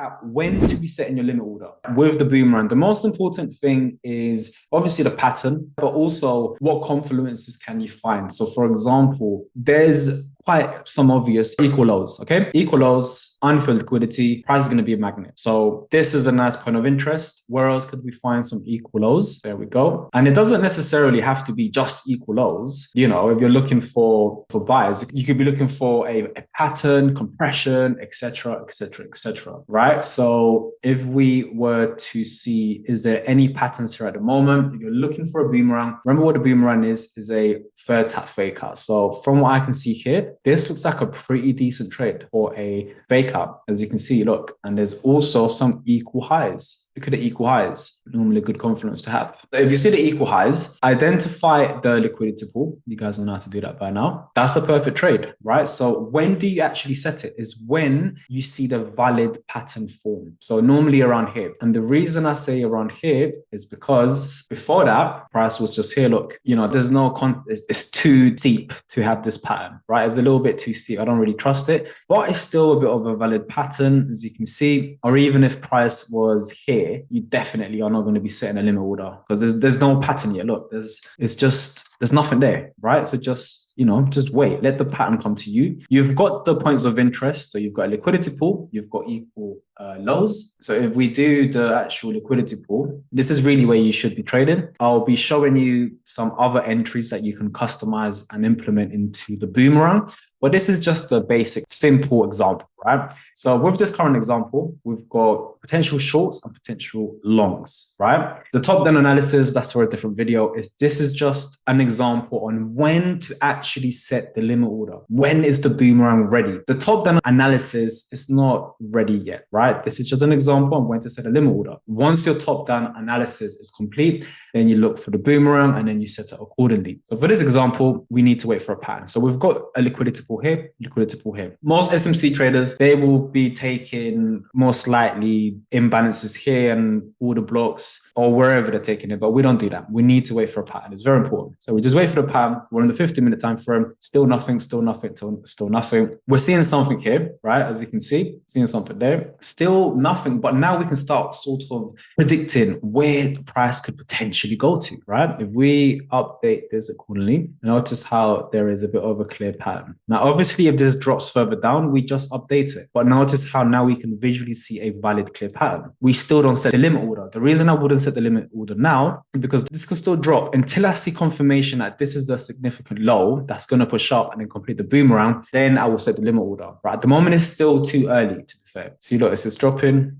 at when to be setting your limit order. With the boomerang, the most important thing is obviously the pattern, but also what confluences can you find? So for example, there's quite some obvious equal lows, okay? Equal lows, unfilled liquidity, price is going to be a magnet. So this is a nice point of interest. Where else could we find some equal lows? There we go. And it doesn't necessarily have to be just equal lows. You know, if you're looking for buyers, you could be looking for a pattern, compression, etc., etc., etc. right? So if we were to see, is there any patterns here at the moment? If you're looking for a boomerang, remember what a boomerang is a third tap fake out. So from what I can see here, this looks like a pretty decent trade for a fake out. As you can see, look, and there's also some equal highs. Look at the equal highs, normally a good confluence to have. So if you see the equal highs, identify the liquidity pool. You guys know how to do that by now. That's a perfect trade, right? So when do you actually set it is when you see the valid pattern form. So normally around here. And the reason I say around here is because before that, price was just here. Look, you know, there's no, it's too deep to have this pattern, right? It's a little bit too steep. I don't really trust it, but it's still a bit of a valid pattern, as you can see. Or even if price was here, you definitely are not going to be setting a limit order because there's no pattern yet. Look, there's nothing there, right? So just, you know, just wait, let the pattern come to you. You've got the points of interest. So you've got a liquidity pool, you've got equal lows. So if we do the actual liquidity pool, this is really where you should be trading. I'll be showing you some other entries that you can customize and implement into the boomerang. But this is just a basic, simple example, right? So with this current example, we've got potential shorts and potential longs, right? The top-down analysis, that's for a different video, this is just an example on when to actually set the limit order. When is the boomerang ready? The top-down analysis is not ready yet, right? This is just an example on when to set a limit order. Once your top-down analysis is complete, then you look for the boomerang and then you set it accordingly. So for this example, we need to wait for a pattern. So we've got a liquidity pool here, liquidity pool here. Most SMC traders, they will be taking most likely imbalances here and order blocks or wherever they're taking it, but we don't do that. We need to wait for a pattern. It's very important. So we just wait for the pattern. We're in the 50-minute time frame. Still nothing, still nothing, still nothing. We're seeing something here, right? As you can see, seeing something there. Still nothing, but now we can start sort of predicting where the price could potentially go to, right? If we update this accordingly, notice how there is a bit of a clear pattern. Now, obviously, if this drops further down, we just update it. But notice how now we can visually see a valid clear pattern. We still don't set the limit order. The reason I wouldn't set the limit order now is because this could still drop until I see confirmation that this is the significant low that's going to push up and then complete the boomerang. Then I will set the limit order. Right? At the moment, it's still too early to be fair. See, look, it's dropping.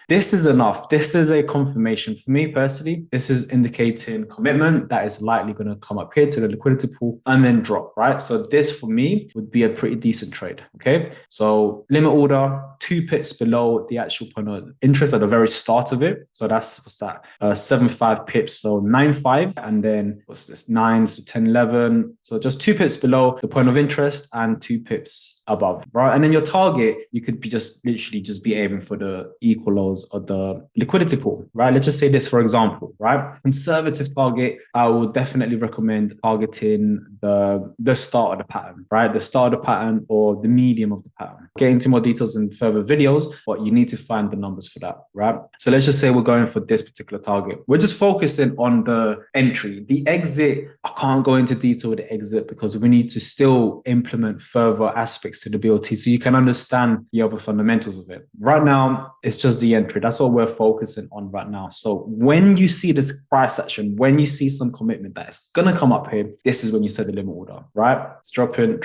This is enough. This is a confirmation for me personally. This is indicating commitment that is likely going to come up here to the liquidity pool and then drop, right? So this for me would be a pretty decent trade. Okay. So limit order 2 pips below the actual point of interest at the very start of it. So that's what's that? 7.5 pips. So 9.5. And then what's this? 9, so 10, 11. So just 2 pips below the point of interest and 2 pips above, right? And then your target, you could be just literally just be aiming for the equal lows of the liquidity pool, right? Let's just say this, for example, right? Conservative target, I would definitely recommend targeting the start of the pattern, right? The start of the pattern or the medium of the pattern. Get into more details in further videos, but you need to find the numbers for that, right? So let's just say we're going for this particular target. We're just focusing on the entry. The exit, I can't go into detail with the exit because we need to still implement further aspects to the BOT so you can understand the other fundamentals of it. Right now, it's just the entry. That's what we're focusing on right now. So when you see this price action, when you see some commitment that is going to come up here, this is when you set the limit order, right? It's dropping.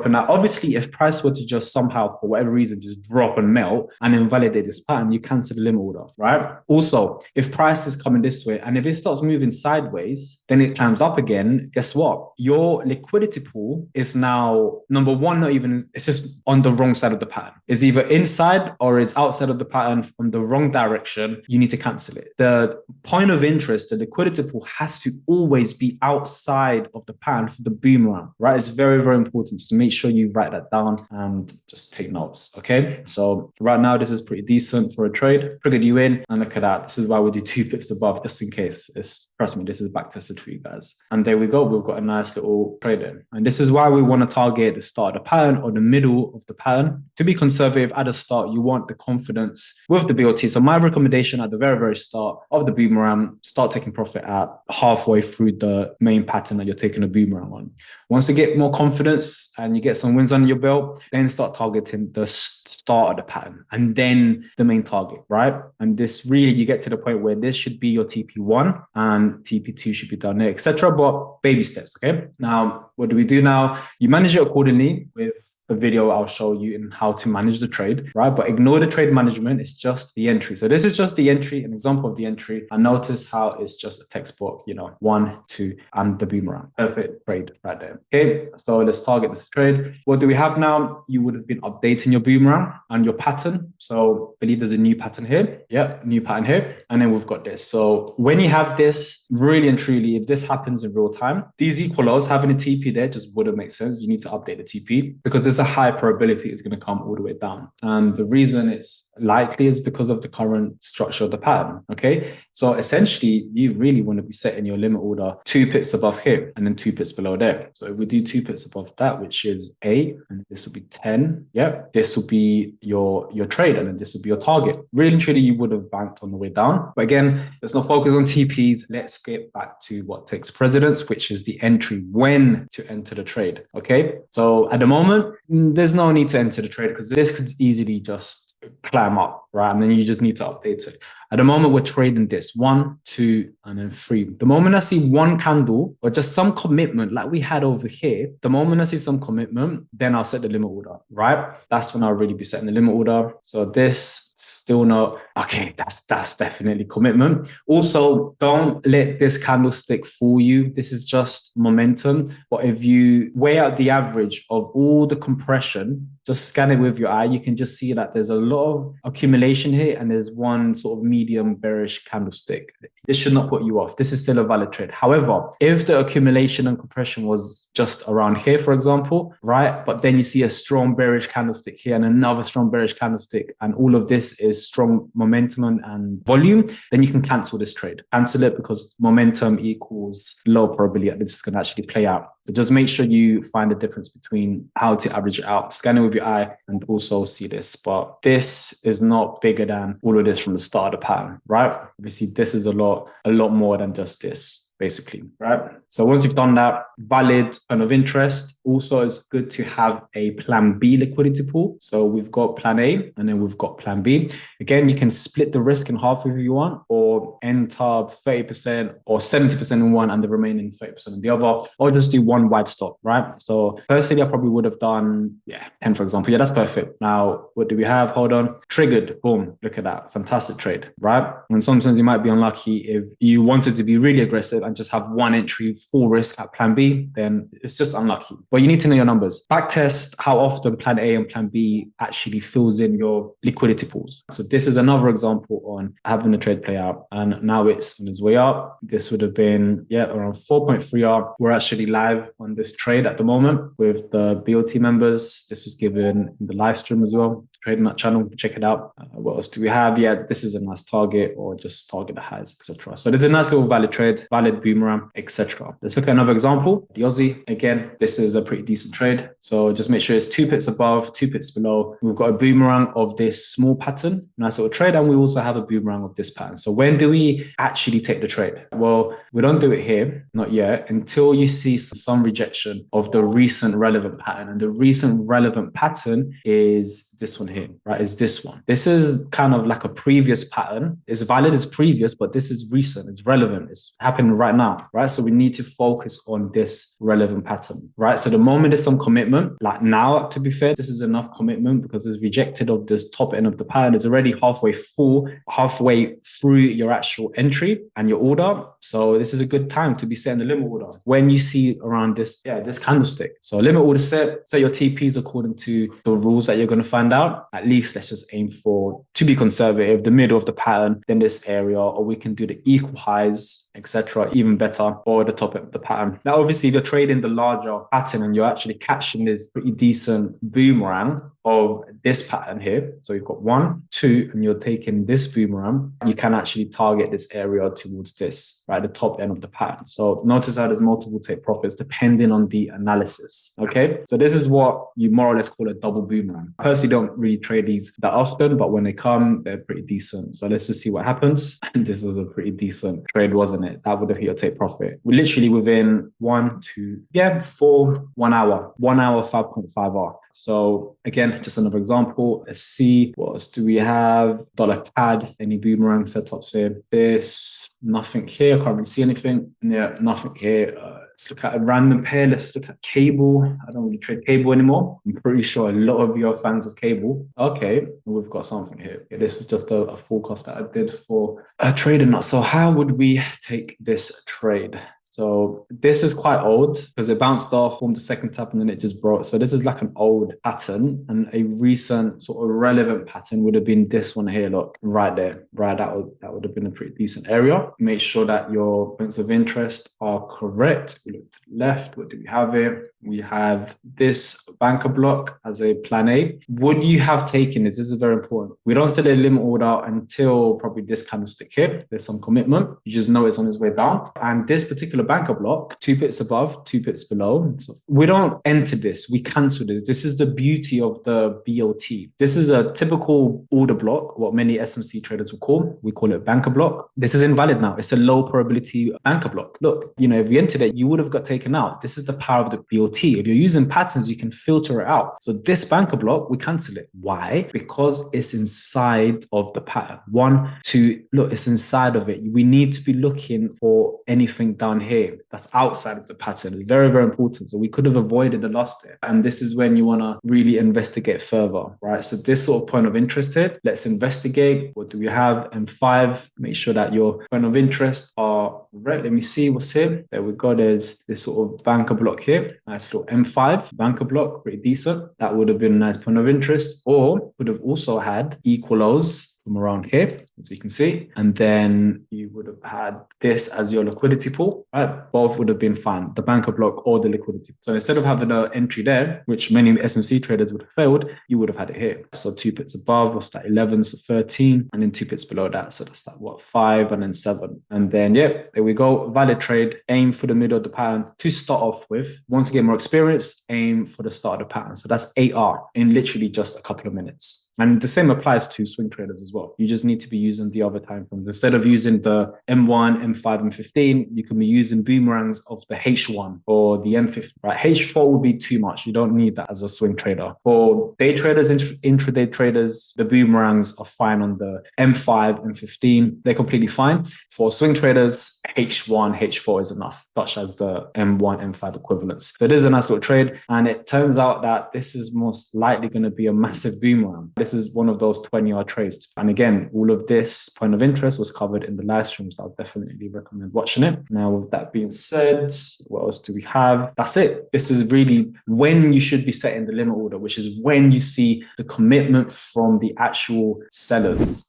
Now, obviously, if price were to just somehow, for whatever reason, just drop and melt and invalidate this pattern, you cancel the limit order, right? Also, if price is coming this way and if it starts moving sideways, then it climbs up again, guess what? Your liquidity pool is now, number one, not even, it's just on the wrong side of the pattern. It's either inside or it's outside of the pattern from the wrong direction. You need to cancel it. The point of interest, the liquidity pool has to always be outside of the pattern for the boomerang, right? It's very, very important. Just make sure you write that down and just take notes, okay? So right now, this is pretty decent for a trade. Triggered you in and look at that. This is why we do 2 pips above just in case. Trust me, this is back tested for you guys. And there we go. We've got a nice little trade in. And this is why we want to target the start of the pattern or the middle of the pattern. To be conservative, I at the start, you want the confidence with the BOT. So my recommendation at the very, very start of the boomerang, start taking profit at halfway through the main pattern that you're taking a boomerang on. Once you get more confidence and you get some wins under your belt, then start targeting the start of the pattern and then the main target, right? And this really, you get to the point where this should be your TP1 and TP2 should be down there, etc. But baby steps, okay? Now, what do we do now? You manage it accordingly with a video I'll show you in how to manage the trade, right? But ignore the trade management. It's just the entry. So this is just the entry, an example of the entry. And notice how it's just a textbook, 1, 2, and the boomerang. Perfect trade right there. Okay, so let's target this trade. What do we have now? You would have been updating your boomerang and your pattern. So I believe there's a new pattern here. Yeah, new pattern here. And then we've got this. So when you have this, really and truly, if this happens in real time, these equalos, having a TP there just wouldn't make sense. You need to update the TP because there's a high probability it's going to come all the way down. And the reason it's likely is because of the current structure of the pattern. Okay, so essentially, you really want to be setting your limit order 2 pips above here and then 2 pips below there. So if we do 2 pips above that, which is A, and this will be 10, yeah, this will be your trade, and then this will be your target. Really and truly, you would have banked on the way down. But again, let's not focus on TPs. Let's get back to what takes precedence, which is the entry, when to enter the trade. Okay, so at the moment, there's no need to enter the trade because this could easily just climb up, right? And then you just need to update it. At the moment, we're trading this 1, 2, and then 3. The moment I see one candle or just some commitment like we had over here, the moment I see some commitment, then I'll set the limit order, right? That's when I'll really be setting the limit order. So this still not, okay, that's definitely commitment. Also, don't let this candlestick fool you. This is just momentum. But if you weigh out the average of all the compression, just scan it with your eye, you can just see that there's a lot of accumulation here and there's one sort of medium bearish candlestick. This should not put you off. This is still a valid trade. However, if the accumulation and compression was just around here, for example, right, but then you see a strong bearish candlestick here and another strong bearish candlestick, and all of this is strong momentum and volume, then you can cancel this trade. Cancel it because momentum equals low probability that this is going to actually play out. So just make sure you find the difference between how to average it out, scan it with your eye, and also see this. But this is not bigger than all of this from the start of the pattern, right? Obviously, this is a lot more than just this, basically, right? So once you've done that, valid and of interest, also it's good to have a plan B liquidity pool. So we've got plan A and then we've got plan B. Again, you can split the risk in half if you want, or enter 30% or 70% in one and the remaining 30% in the other, or just do one wide stop, right? So personally, I probably would have done, 10, for example. Yeah, that's perfect. Now, what do we have? Hold on. Triggered. Boom. Look at that. Fantastic trade, right? And sometimes you might be unlucky if you wanted to be really aggressive and just have one entry full risk at plan B, then it's just unlucky. But you need to know your numbers. Backtest how often plan A and plan B actually fills in your liquidity pools. So this is another example on having the trade play out. And now it's on its way up. This would have been, around 4.3R. We're actually live on this trade at the moment with the BOT members. This was given in the live stream as well. Trading that channel, check it out. What else do we have? Yeah, this is a nice target, or just target the highs, etc. So there's a nice little valid trade, valid boomerang, etc. Let's look at another example. The Aussie, again, this is a pretty decent trade. So just make sure it's 2 pips above, 2 pips below. We've got a boomerang of this small pattern, nice little trade, and we also have a boomerang of this pattern. So when do we actually take the trade? Well, we don't do it here, not yet, until you see some rejection of the recent relevant pattern. And the recent relevant pattern is this one here, right? Is this one. This is kind of like a previous pattern. It's valid as previous, but this is recent. It's relevant. It's happening right now, right? So we need to focus on this relevant pattern, right? So the moment there's some commitment, like now, to be fair, this is enough commitment because it's rejected of this top end of the pattern. It's already halfway through your actual entry and your order. So this is a good time to be setting the limit order when you see around this candlestick. So limit order set your TPs according to the rules that you're going to find out. At least let's just aim for, to be conservative, the middle of the pattern, then this area, or we can do the equal highs etc. Even better, or the top of the pattern. Now, obviously, if you're trading the larger pattern and you're actually catching this pretty decent boomerang of this pattern here. So you've got 1, 2, and you're taking this boomerang, you can actually target this area towards this, right? The top end of the pattern. So notice how there's multiple take profits depending on the analysis. Okay. So this is what you more or less call a double boomerang. I personally don't really trade these that often, but when they come, they're pretty decent. So let's just see what happens. And this was a pretty decent trade, wasn't it? That would have hit your take profit. We're literally within 1, 2, 4, 1 hour, 1 hour, 5.5 R. So again, just another example. Let's see, what else do we have? Dollar CAD, any boomerang setups here? This, nothing here. I can't really see anything. Yeah, nothing here. Let's look at a random pair. Let's look at cable. I don't really trade cable anymore. I'm pretty sure a lot of you are fans of cable. Okay, we've got something here. Okay, this is just a forecast that I did for a trader nut. So how would we take this trade? So this is quite old because it bounced off, formed a second tap, and then it just broke. So this is like an old pattern, and a recent sort of relevant pattern would have been this one here. Look, right there, right? That would have been a pretty decent area. Make sure that your points of interest are correct. We look to the left. What do we have here? We have this banker block as a plan A. Would you have taken this? This is very important. We don't set a limit order until probably this candlestick here. There's some commitment. You just know it's on its way down, and this particular banker block, 2 pips above, 2 pips below. So we don't enter this, we cancel this. This is the beauty of the BOT. This is a typical order block, what many SMC traders will call. We call it banker block. This is invalid now. It's a low probability banker block. Look, if you entered it, you would have got taken out. This is the power of the BOT. If you're using patterns, you can filter it out. So this banker block, we cancel it. Why? Because it's inside of the pattern. 1, 2, look, it's inside of it. We need to be looking for anything down here that's outside of the pattern. It's very, very important. So we could have avoided the loss there. And this is when you want to really investigate further, right? So this sort of point of interest here, let's investigate. What do we have? M5. Make sure that your point of interest are right. Let me see what's here. There we go. There's this sort of banker block here. Nice little M5 banker block, pretty decent. That would have been a nice point of interest, or would have also had equal lows from around here, as you can see. And then you would have had this as your liquidity pool, right? Both would have been fine, the banker block or the liquidity. So instead of having an entry there, which many SMC traders would have failed, you would have had it here. So 2 pips above, what's that, 11, so 13, and then 2 pips below that. So that's like, 5, and then 7. And then, there we go. Valid trade, aim for the middle of the pattern to start off with. Once you get more experience, aim for the start of the pattern. So that's 8R in literally just a couple of minutes. And the same applies to swing traders as well. You just need to be using the other time frames. Instead of using the M1, M5, and 15, you can be using boomerangs of the H1 or the M15, right? H4 would be too much. You don't need that as a swing trader. For day traders, intraday traders, the boomerangs are fine on the M5 and 15. They're completely fine. For swing traders, H1, H4 is enough, such as the M1, M5 equivalents. So it is a nice little trade. And it turns out that this is most likely going to be a massive boomerang. This is one of those 20R trades. And again, all of this point of interest was covered in the live stream, so I'll definitely recommend watching it. Now, with that being said, what else do we have? That's it. This is really when you should be setting the limit order, which is when you see the commitment from the actual sellers.